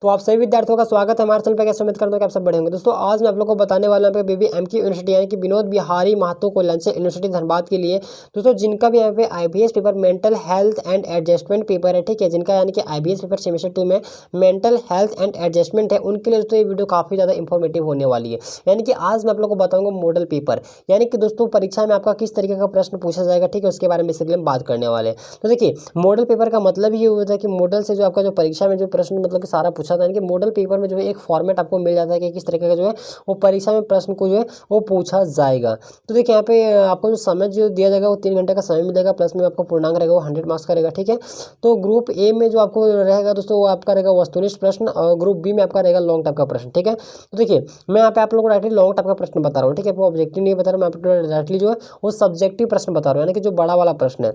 तो आप सभी विद्यार्थियों का स्वागत है हमारे चैनल पर। कैसे उम्मीद करता हूं कि आप सब बढ़े होंगे। दोस्तों आज मैं आप लोगों को बताने वाला हूं बीबी एमके यूनिवर्सिटी यानी कि विनोद बिहारी महतो कोल्लनचर यूनिवर्सिटी धनबाद के लिए दोस्तों जिनका भी यहाँ पे IBS paper mental health and adjustment paper है, ठीक है, जिनका यानी कि आईबीएस पेपर सेमेस्टर 2 में मेंटल हेल्थ एंड एडजस्टमेंट है, उनके लिए दोस्तों ये वीडियो काफ़ी ज़्यादा इंफॉर्मेटिव होने वाली है। यानी कि आज मैं आप लोगों को बताऊंगा मॉडल पेपर, यानी कि दोस्तों परीक्षा में आपका किस तरीके का प्रश्न पूछा जाएगा, ठीक है, उसके बारे में बेसिकली हम बात करने वाले हैं। तो देखिए मॉडल पेपर का मतलब ये होता है कि मॉडल से जो आपका जो परीक्षा में जो प्रश्न मतलब कि सारा पूछा था, यानी कि मॉडल पेपर में जो है एक फॉर्मेट आपको मिल जाता है कि किस तरीके का जो है वो परीक्षा में प्रश्न को जो है वो पूछा जाएगा। तो देखिए यहाँ पे आपको जो समय जो दिया जाएगा वो 3 घंटे का समय मिलेगा, प्लस में आपको पूर्णांक रहेगा वो 100 मार्क्स का रहेगा, ठीक है। तो ग्रुप ए में जो आपको रहेगा दोस्तों वो आपका रहेगा वस्तुनिष्ठ प्रश्न, और ग्रुप बी में आपका रहेगा लॉन्ग टाइप का प्रश्न, ठीक है। तो देखिए मैं यहाँ पे आप लोगों को डायरेक्टली लॉन्ग टाइप का प्रश्न बता रहा हूँ, ठीक है, वो ऑब्जेक्टिव नहीं बता रहा, मैं आपको डायरेक्टली जो है वो सब्जेक्टिव प्रश्न बता रहा हूँ, यानी कि जो बड़ा वाला प्रश्न है।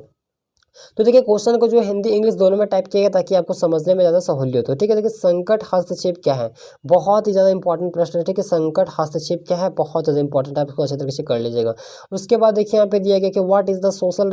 तो देखिए क्वेश्चन को जो हिंदी इंग्लिश दोनों में टाइप किया गया ताकि आपको समझने में ज़्यादा सहूलियत हो, ठीक है। देखिए संकट हस्तक्षेप क्या है, बहुत ही ज़्यादा इंपॉर्टेंट प्रश्न है, ठीक है। संकट हस्तक्षेप क्या है, बहुत ज़्यादा इंपॉर्टेंट है, आप इसको अच्छे तरीके से कर लीजिएगा। उसके बाद देखिए यहाँ पे दिया गया कि what is the social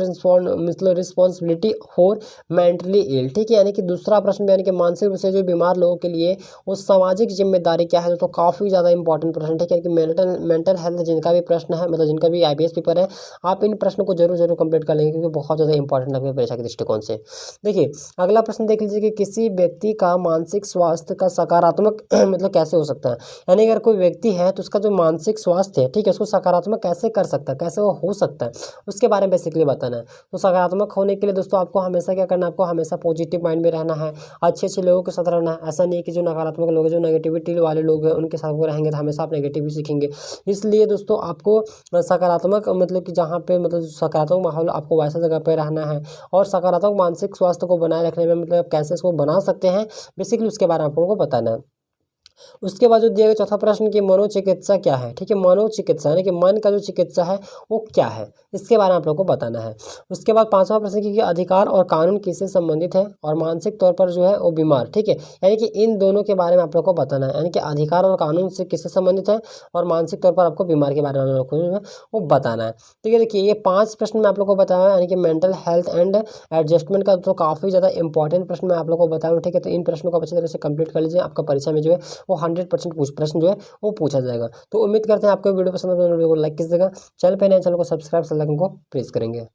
responsibility for mentally ill, ठीक है, यानी कि दूसरा प्रश्न यानी कि मानसिक रूप से जो बीमार लोगों के लिए वो सामाजिक जिम्मेदारी क्या है, तो काफ़ी ज़्यादा इंपॉर्टेंट प्रश्न, ठीक है। कि मेंटल हेल्थ जिनका भी प्रश्न है, मतलब जिनका भी आईबीएस पेपर है, आप इन प्रश्न को जरूर कंप्लीट कर लेंगे क्योंकि बहुत ज़्यादा इंपॉर्टेंट है परीक्षा के दृष्टिकोण से। देखिए अगला प्रश्न देख लीजिए कि किसी व्यक्ति का मानसिक स्वास्थ्य का सकारात्मक मतलब कैसे हो सकता है, यानी अगर कोई व्यक्ति है तो उसका जो मानसिक स्वास्थ्य है, ठीक है, उसको सकारात्मक कैसे कर सकता है, कैसे वो हो सकता है, उसके बारे में बेसिकली बताना है। तो सकारात्मक होने के लिए दोस्तों आपको हमेशा क्या करना है, आपको हमेशा पॉजिटिव माइंड में रहना है, अच्छे अच्छे लोगों के साथ रहना है। ऐसा नहीं है कि जो नकारात्मक लोग हैं, जो नेगेटिविटी वाले लोग हैं, उनके साथ वो रहेंगे तो हमेशा आप नेगेटिव ही सीखेंगे। इसलिए दोस्तों आपको सकारात्मक मतलब कि जहाँ पे मतलब सकारात्मक माहौल आपको वैसा जगह पे रहना है, और सकारात्मक मानसिक स्वास्थ्य को बनाए रखने में मतलब कैसे इसको बना सकते हैं बेसिकली उसके बारे में आप लोगों को बताना है। उसके बाद जो दिया गया चौथा प्रश्न कि मनोचिकित्सा क्या है, ठीक है, मनोचिकित्सा यानी कि मन का जो चिकित्सा है वो क्या है, इसके बारे में आप लोगों को बताना है। उसके बाद पांचवा प्रश्न कि अधिकार और कानून किससे संबंधित है और मानसिक तौर पर जो है वो बीमार, ठीक है, यानी कि इन दोनों के बारे में आप लोगों को बताना है, यानी कि अधिकार और कानून से किससे संबंधित है और मानसिक तौर पर आपको बीमार के बारे में आप लोगों को जो है वो बताना है, ठीक है। देखिए ये 5 प्रश्न मैं आप लोगों को बताया, यानी कि मेंटल हेल्थ एंड एडजस्टमेंट का तो काफ़ी ज़्यादा इंपॉर्टेंट प्रश्न मैं आप लोगों को बताऊँ, ठीक है। तो इन प्रश्नों को अच्छी तरह से कंप्लीट कर लीजिए, आपका परीक्षा में जो है वो 100% प्रश्न जो है वो पूछा जाएगा। तो उम्मीद करते हैं आपको वीडियो पसंद है तो वीडियो को लाइक कीजिएगा, चैनल पे नए चैनल को सब्सक्राइब कर को प्रेस करेंगे।